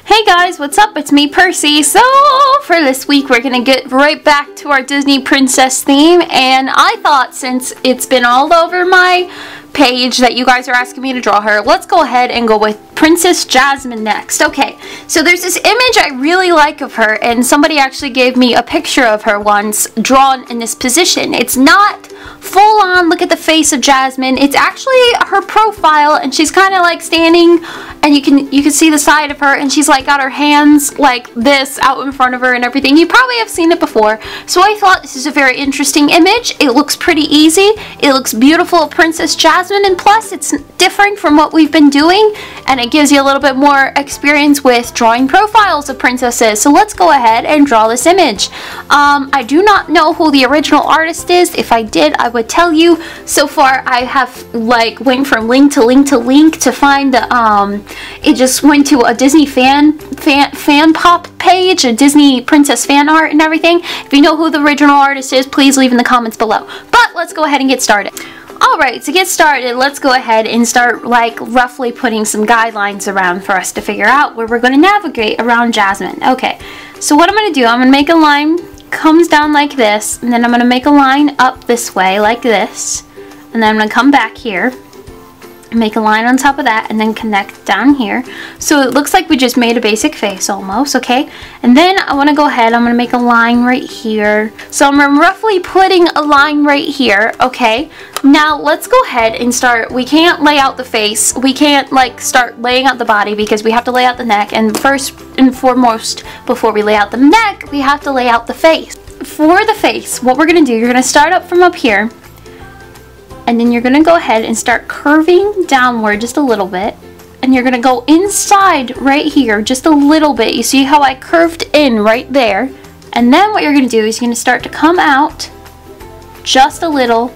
Hey guys, what's up? It's me, Percy. So, for this week, we're gonna get right back to our Disney princess theme, and I thought since it's been all over my page that you guys are asking me to draw her, let's go ahead and go with Princess Jasmine next. Okay, so there's this image I really like of her, and somebody actually gave me a picture of her once drawn in this position. It's not full on look at the face of Jasmine, it's actually her profile, and she's kind of like standing, and you can see the side of her, and she's like got her hands like this out in front of her and everything. You probably have seen it before, so I thought this is a very interesting image. It looks pretty easy, it looks beautiful, Princess Jasmine, and plus it's different from what we've been doing, and it gives you a little bit more experience with drawing profiles of princesses. So let's go ahead and draw this image. I do not know who the original artist is. If I did, I would tell you. So far I have like went from link to link to link to find the it just went to a Disney fan pop page, a Disney princess fan art and everything. If you know who the original artist is, please leave in the comments below. But let's go ahead and get started. Alright, to get started, let's go ahead and start like roughly putting some guidelines around for us to figure out where we're going to navigate around Jasmine. Okay, so what I'm going to do, I'm going to make a line, comes down like this, and then I'm going to make a line up this way like this, and then I'm going to come back here, make a line on top of that, and then connect down here. So it looks like we just made a basic face almost, okay? And then I want to go ahead, I'm going to make a line right here. So I'm roughly putting a line right here, okay? Now let's go ahead and start. We can't lay out the face. We can't like start laying out the body because we have to lay out the neck. And first and foremost, before we lay out the neck, we have to lay out the face. For the face, what we're going to do, you're going to start up from up here. And then you're going to go ahead and start curving downward just a little bit. And you're going to go inside right here just a little bit. You see how I curved in right there? And then what you're going to do is you're going to start to come out just a little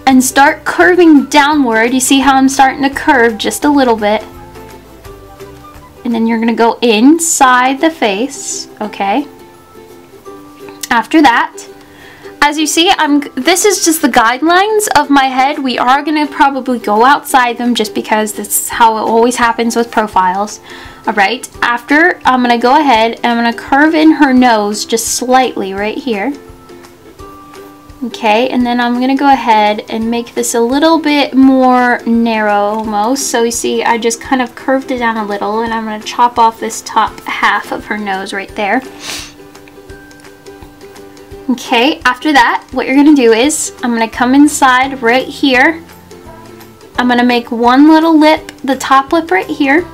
and start curving downward. You see how I'm starting to curve just a little bit. And then you're going to go inside the face, okay? After that, as you see, this is just the guidelines of my head. We are going to probably go outside them just because that's how it always happens with profiles. Alright, after, I'm going to go ahead and I'm going to curve in her nose just slightly right here. Okay, and then I'm going to go ahead and make this a little bit more narrow almost. So you see, I just kind of curved it down a little, and I'm going to chop off this top half of her nose right there. Okay, after that, what you're going to do is, I'm going to come inside right here. I'm going to make one little lip, the top lip right here.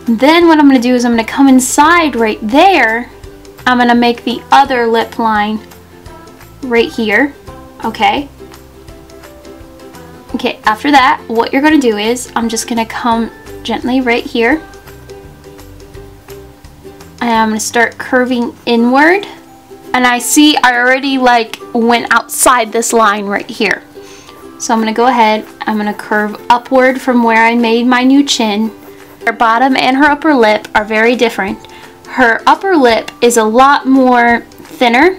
Then what I'm going to do is I'm going to come inside right there. I'm going to make the other lip line right here, okay? Okay, after that, what you're going to do is, I'm just going to come gently right here. And I'm going to start curving inward. And I see I already like went outside this line right here. So I'm going to go ahead, I'm going to curve upward from where I made my new chin. Her bottom and her upper lip are very different. Her upper lip is a lot more thinner.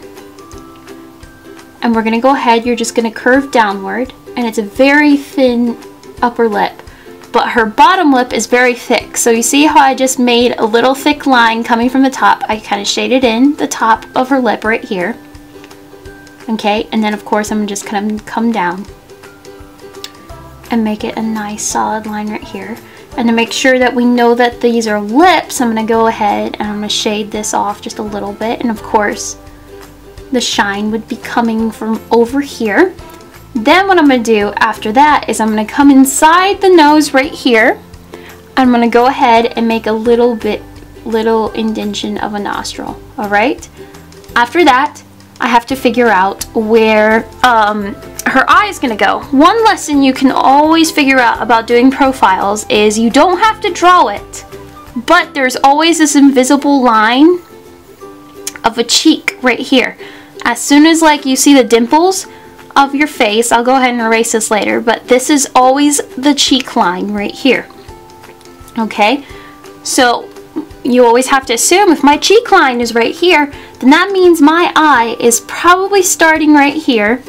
And we're going to go ahead, you're just going to curve downward. And it's a very thin upper lip. But her bottom lip is very thick. So you see how I just made a little thick line coming from the top. I kind of shaded in the top of her lip right here. Okay, and then of course I'm just going to come down and make it a nice solid line right here. And to make sure that we know that these are lips, I'm going to go ahead and I'm going to shade this off just a little bit. And of course, the shine would be coming from over here. Then what I'm going to do after that is I'm going to come inside the nose right here. I'm going to go ahead and make a little indentation of a nostril. Alright? After that, I have to figure out where her eye is going to go. One lesson you can always figure out about doing profiles is you don't have to draw it, but there's always this invisible line of a cheek right here. As soon as like you see the dimples of your face, I'll go ahead and erase this later, but this is always the cheek line right here. Okay, so you always have to assume if my cheek line is right here, then that means my eye is probably starting right here.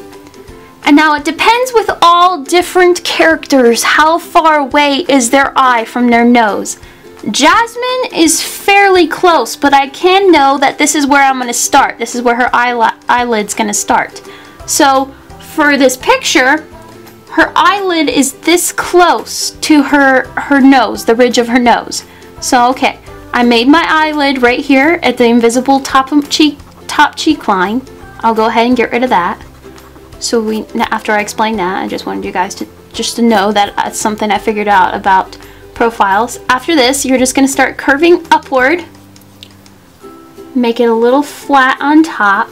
And now it depends with all different characters how far away is their eye from their nose. Jasmine is fairly close, but I can know that this is where I'm going to start. This is where her eyelid's going to start. So for this picture, her eyelid is this close to her nose, the ridge of her nose. So okay, I made my eyelid right here at the invisible top cheek line. I'll go ahead and get rid of that. So after I explained that, I just wanted you guys to know that that's something I figured out about profiles. After this, you're just going to start curving upward, make it a little flat on top,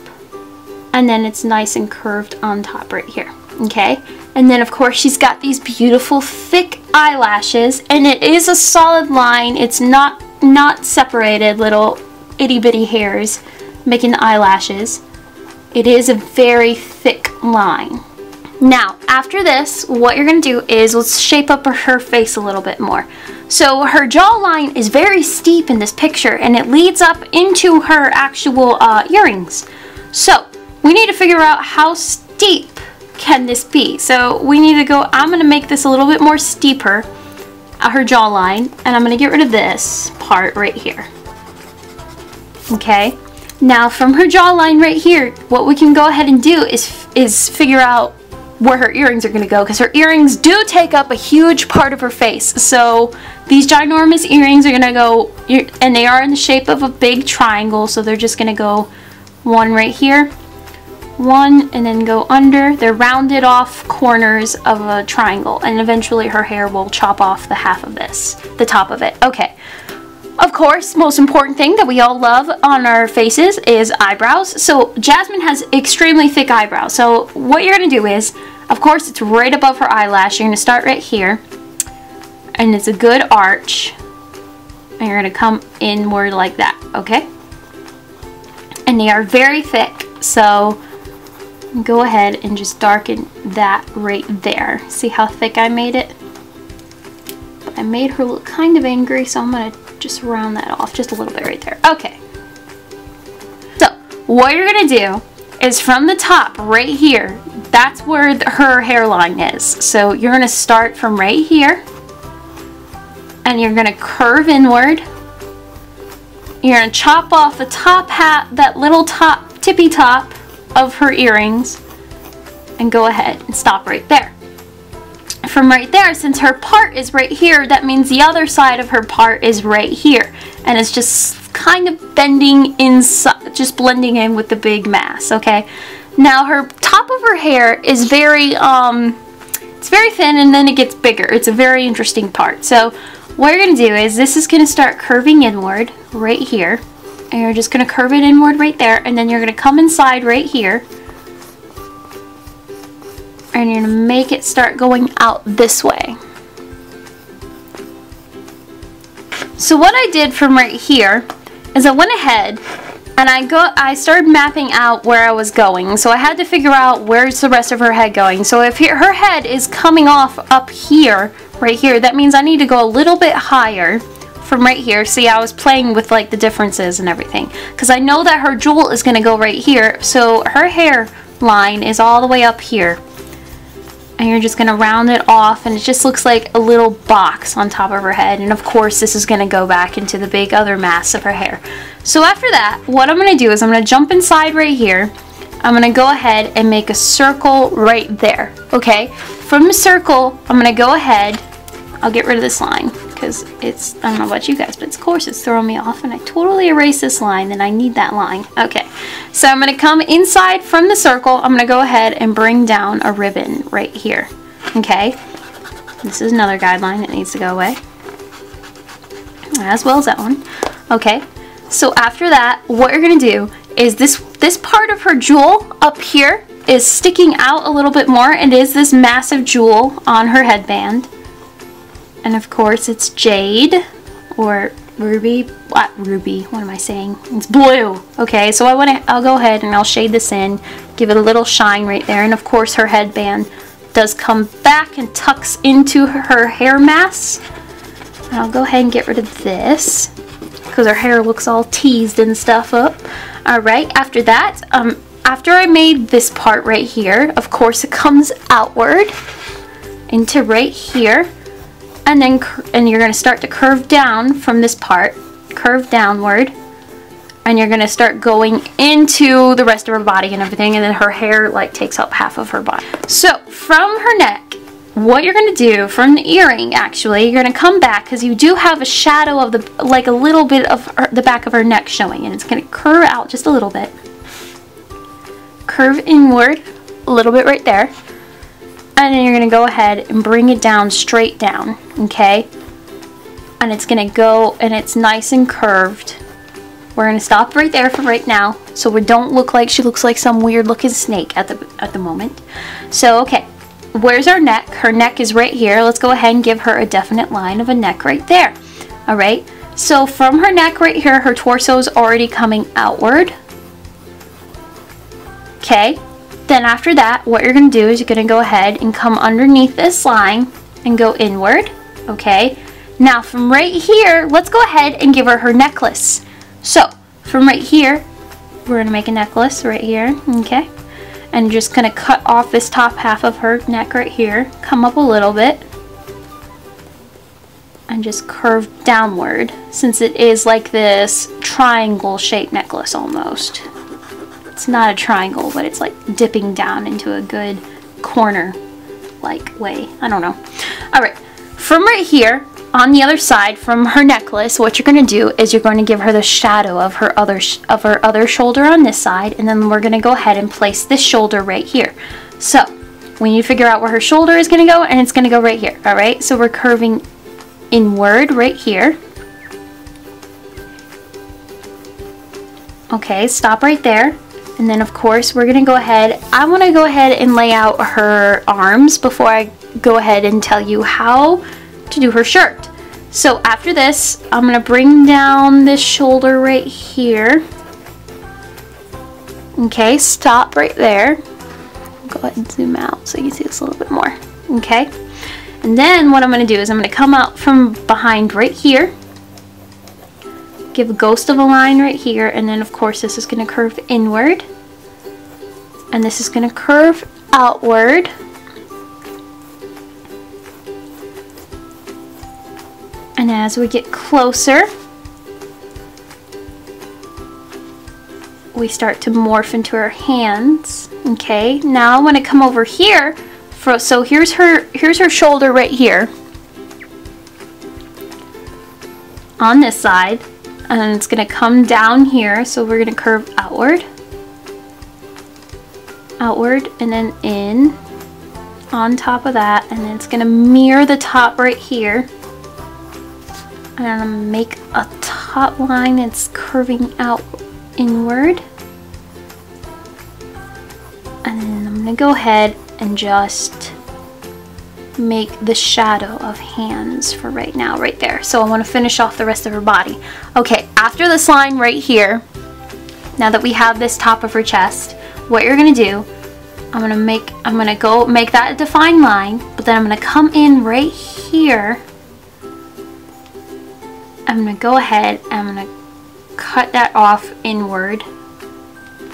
and then it's nice and curved on top right here. Okay, and then of course she's got these beautiful thick eyelashes, and it is a solid line. It's not separated little itty bitty hairs making the eyelashes. It is a very thick line. Now after this, what you're gonna do is let's shape up her face a little bit more. So her jawline is very steep in this picture, and it leads up into her actual earrings. So we need to figure out how steep can this be. So we need to go, I'm going to make this a little bit more steeper, her jawline, and I'm going to get rid of this part right here. Okay, now from her jawline right here, what we can go ahead and do is figure out where her earrings are going to go, because her earrings do take up a huge part of her face. So these ginormous earrings are going to go, and they are in the shape of a big triangle, so they're just going to go one right here, one, and then go under. They're rounded off corners of a triangle, and eventually her hair will chop off the half of this, the top of it. Okay, of course, most important thing that we all love on our faces is eyebrows. So Jasmine has extremely thick eyebrows. So what you're going to do is, of course, it's right above her eyelash. You're going to start right here, and it's a good arch, and you're going to come inward like that. Okay, and they are very thick, so go ahead and just darken that right there. See how thick I made it? I made her look kind of angry, so I'm going to just round that off just a little bit right there. Okay. So what you're going to do is from the top right here, that's where her hairline is. So you're going to start from right here, and you're going to curve inward. You're going to chop off the top hat, that little tippy top of her earrings, and go ahead and stop right there. From right there, since her part is right here, that means the other side of her part is right here, and it's just kind of bending inside, just blending in with the big mass. Okay, now her top of her hair is very it's very thin, and then it gets bigger. It's a very interesting part. So what you're going to do is this is going to start curving inward right here, and you're just going to curve it inward right there, and then you're going to come inside right here, and you're going to make it start going out this way. So what I did from right here is I went ahead and I started mapping out where I was going. So I had to figure out where's the rest of her head going. So if her head is coming off up here, right here, that means I need to go a little bit higher from right here. See, I was playing with like the differences and everything, because I know that her jewel is going to go right here, so her hair line is all the way up here, and you're just going to round it off, and it just looks like a little box on top of her head. And of course this is going to go back into the big other mass of her hair. So after that, what I'm going to do is I'm going to jump inside right here. I'm going to go ahead and make a circle right there. Okay, from the circle I'm going to go ahead, I'll get rid of this line because it's, I don't know about you guys, but of course it's throwing me off, and I totally erase this line, and I need that line. Okay, so I'm going to come inside from the circle. I'm going to go ahead and bring down a ribbon right here. Okay, this is another guideline that needs to go away, as well as that one. Okay, so after that, what you're going to do is this part of her jewel up here is sticking out a little bit more, and is this massive jewel on her headband. And of course it's jade or ruby. What ruby? What am I saying? It's blue. Okay, so I'll go ahead and I'll shade this in, give it a little shine right there. And of course her headband does come back and tucks into her hair mass. And I'll go ahead and get rid of this because her hair looks all teased and stuff up. Alright, after that, after I made this part right here, of course it comes outward into right here. and then you're going to start to curve down from this part, curve downward, and you're going to start going into the rest of her body and everything, and then her hair like takes up half of her body. So from her neck, what you're going to do from the earring, actually, you're going to come back because you do have a shadow of the, like a little bit of the back of her neck showing, and it's going to curve out just a little bit. Curve inward a little bit right there, and then you're going to go ahead and bring it down, straight down, okay? And it's going to go, and it's nice and curved. We're going to stop right there for right now, so we don't look like she looks like some weird looking snake at the moment. So, okay. Where's our neck? Her neck is right here. Let's go ahead and give her a definite line of a neck right there. Alright, so from her neck right here, her torso is already coming outward. Okay, then after that, what you're going to do is you're going to go ahead and come underneath this line and go inward. Okay, now from right here, let's go ahead and give her necklace. So, from right here, we're going to make a necklace right here. Okay. And just gonna cut off this top half of her neck right here, come up a little bit, and just curve downward, since it is like this triangle shaped necklace almost. It's not a triangle, but it's like dipping down into a good corner like way. I don't know. Alright, from right here on the other side from her necklace, what you're going to do is you're going to give her the shadow of her other shoulder on this side, and then we're going to go ahead and place this shoulder right here. So we need to figure out where her shoulder is going to go, and it's going to go right here. Alright, so we're curving inward right here. Okay, stop right there. And then of course we're going to go ahead, I want to go ahead and lay out her arms before I go ahead and tell you how to do her shirt. So after this, I'm going to bring down this shoulder right here. Okay, stop right there. Go ahead and zoom out so you can see this a little bit more. Okay, and then what I'm going to do is I'm going to come out from behind right here, give a ghost of a line right here, and then of course this is going to curve inward, and this is going to curve outward. And as we get closer, we start to morph into her hands. Okay, now I want to come over here. So here's her shoulder right here on this side, and it's going to come down here. So we're going to curve outward, and then in on top of that, and then it's going to mirror the top right here. And I'm going to make a top line that's curving out inward. And then I'm going to go ahead and just make the shadow of hands for right now, right there. So I want to finish off the rest of her body. Okay, after this line right here, now that we have this top of her chest, what you're going to do, I'm going to go make that a defined line, but then I'm going to come in right here. I'm going to go ahead and I'm going to cut that off inward,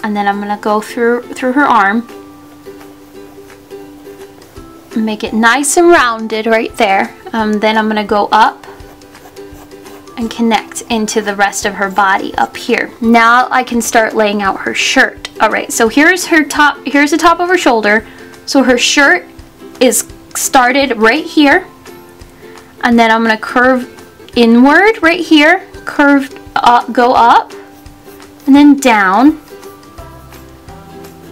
and then I'm going to go through her arm, make it nice and rounded right there. Then I'm going to go up and connect into the rest of her body up here. Now I can start laying out her shirt. Alright, so here's her top, here's the top of her shoulder. So her shirt is started right here, and then I'm going to curve inward right here, curve up, go up, and then down,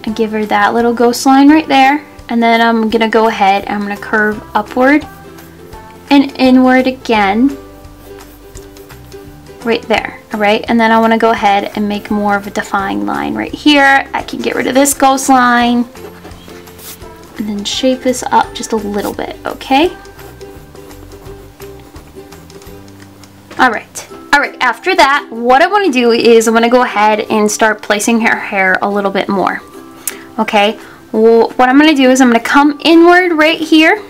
and give her that little ghost line right there. And then I'm gonna go ahead and I'm gonna curve upward and inward again right there. Alright, and then I want to go ahead and make more of a defined line right here. I can get rid of this ghost line and then shape this up just a little bit. Okay, Alright, after that, what I want to do is I'm going to go ahead and start placing her hair a little bit more. Okay, well, what I'm going to do is I'm going to come inward right here,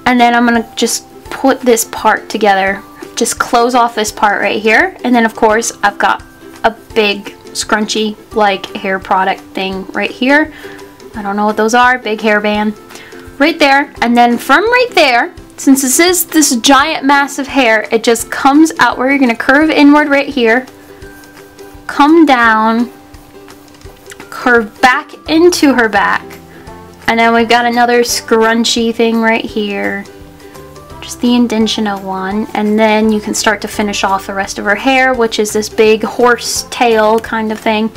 and then I'm going to just put this part together, just close off this part right here, and then of course I've got a big scrunchy like hair product thing right here. I don't know what those are, big hairband right there, and then from right there, since this is this giant mass of hair, it just comes outward. You're going to curve inward right here, come down, curve back into her back, and then we've got another scrunchy thing right here, just the indentional one, and then you can start to finish off the rest of her hair, which is this big horse tail kind of thing,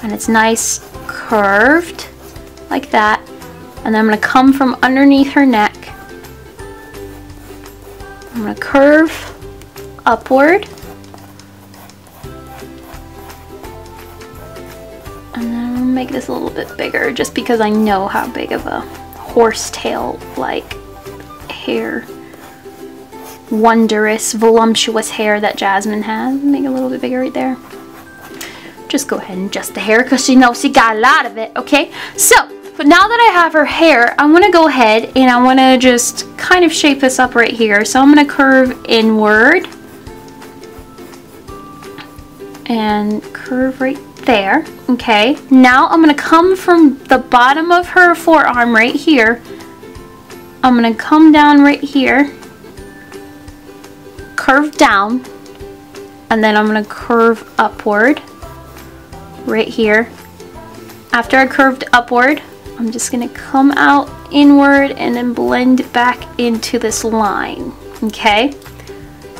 and it's nice curved like that. And then I'm going to come from underneath her neck. I'm going to curve upward. And then I'm going to make this a little bit bigger just because I know how big of a horsetail like hair, wondrous, voluptuous hair that Jasmine has. Make it a little bit bigger right there. Just go ahead and adjust the hair because she knows she got a lot of it, okay? So, but now that I have her hair, I'm going to go ahead and I want to just kind of shape this up right here. So I'm going to curve inward and curve right there, okay? Now I'm going to come from the bottom of her forearm right here. I'm going to come down right here, curve down, and then I'm going to curve upward right here. After I curved upward, I'm just going to come out inward and then blend back into this line, okay?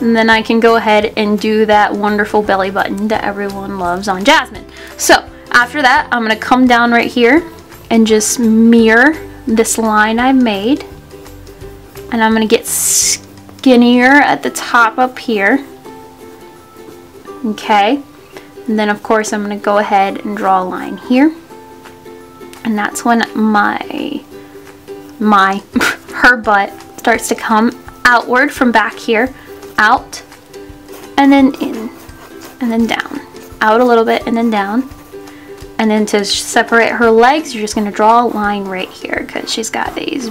And then I can go ahead and do that wonderful belly button that everyone loves on Jasmine. So after that, I'm going to come down right here and just mirror this line I made. And I'm going to get skinnier at the top up here, okay? And then of course I'm going to go ahead and draw a line here. And that's when her butt starts to come outward from back here, out, and then in, and then down, out a little bit, and then down. And then to separate her legs, you're just going to draw a line right here because she's got these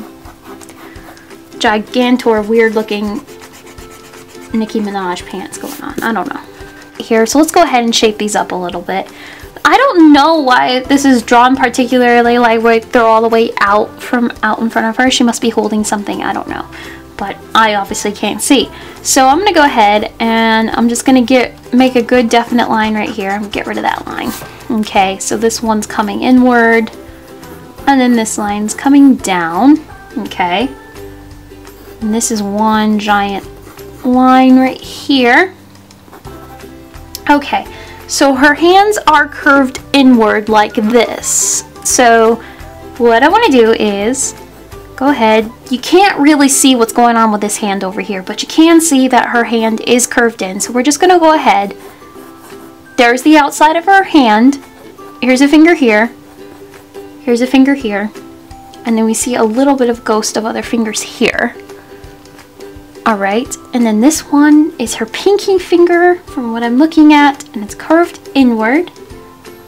gigantor, weird looking Nicki Minaj pants going on. I don't know. Here, so let's go ahead and shape these up a little bit. I don't know why this is drawn particularly like right they're all the way out in front of her. She must be holding something, I don't know. But I obviously can't see. So I'm gonna go ahead and I'm just gonna make a good definite line right here and get rid of that line. Okay, so this one's coming inward and then this line's coming down. Okay. And this is one giant line right here. Okay. So her hands are curved inward like this. So what I want to do is go ahead. You can't really see what's going on with this hand over here, but you can see that her hand is curved in. So we're just going to go ahead. There's the outside of her hand. Here's a finger here. Here's a finger here. And then we see a little bit of ghost of other fingers here. Alright, and then this one is her pinky finger from what I'm looking at, and it's curved inward.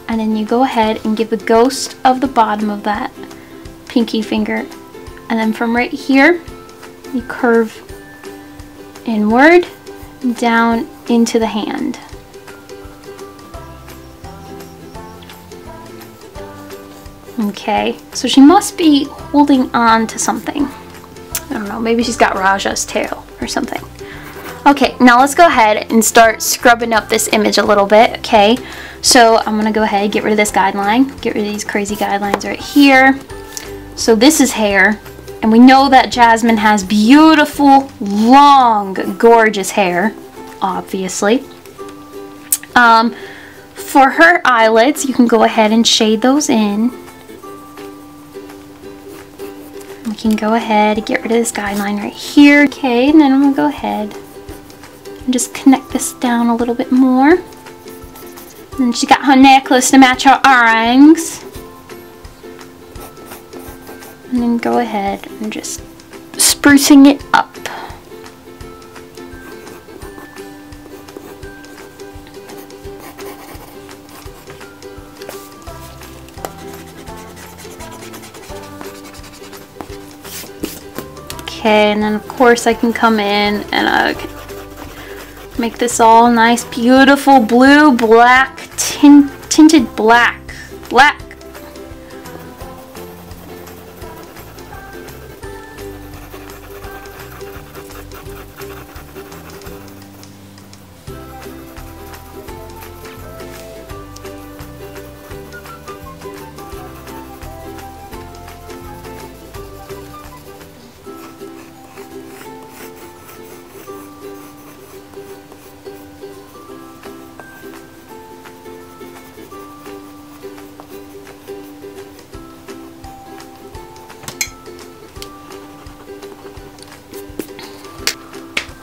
And then you go ahead and give the ghost of the bottom of that pinky finger. And then from right here, you curve inward, down into the hand. Okay, so she must be holding on to something. I don't know, maybe she's got Raja's tail or something. Okay, now let's go ahead and start scrubbing up this image a little bit, okay? So I'm gonna go ahead and get rid of this guideline, get rid of these crazy guidelines right here. So this is hair, and we know that Jasmine has beautiful, long, gorgeous hair, obviously. For her eyelids, you can go ahead and shade those in. We can go ahead and get rid of this guideline right here. Okay, and then I'm going to go ahead and just connect this down a little bit more. And then she got her necklace to match her earrings. And then go ahead and just sprucing it up. Okay, and then of course I can come in and make this all nice, beautiful blue, black, tinted black.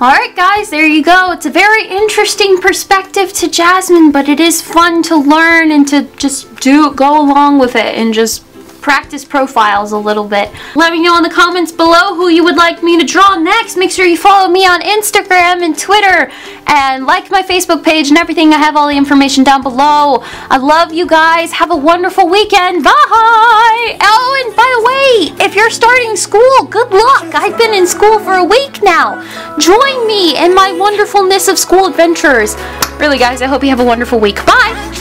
Alright guys, there you go. It's a very interesting perspective to Jasmine, but it is fun to learn and to just go along with it and just practice profiles a little bit. Let me know in the comments below who you would like me to draw next. Make sure you follow me on Instagram and Twitter and like my Facebook page and everything. I have all the information down below. I love you guys. Have a wonderful weekend. Bye! Oh, and by the way, if you're starting school, good luck. I've been in school for a week now. Join me in my wonderfulness of school adventures. Really guys, I hope you have a wonderful week. Bye!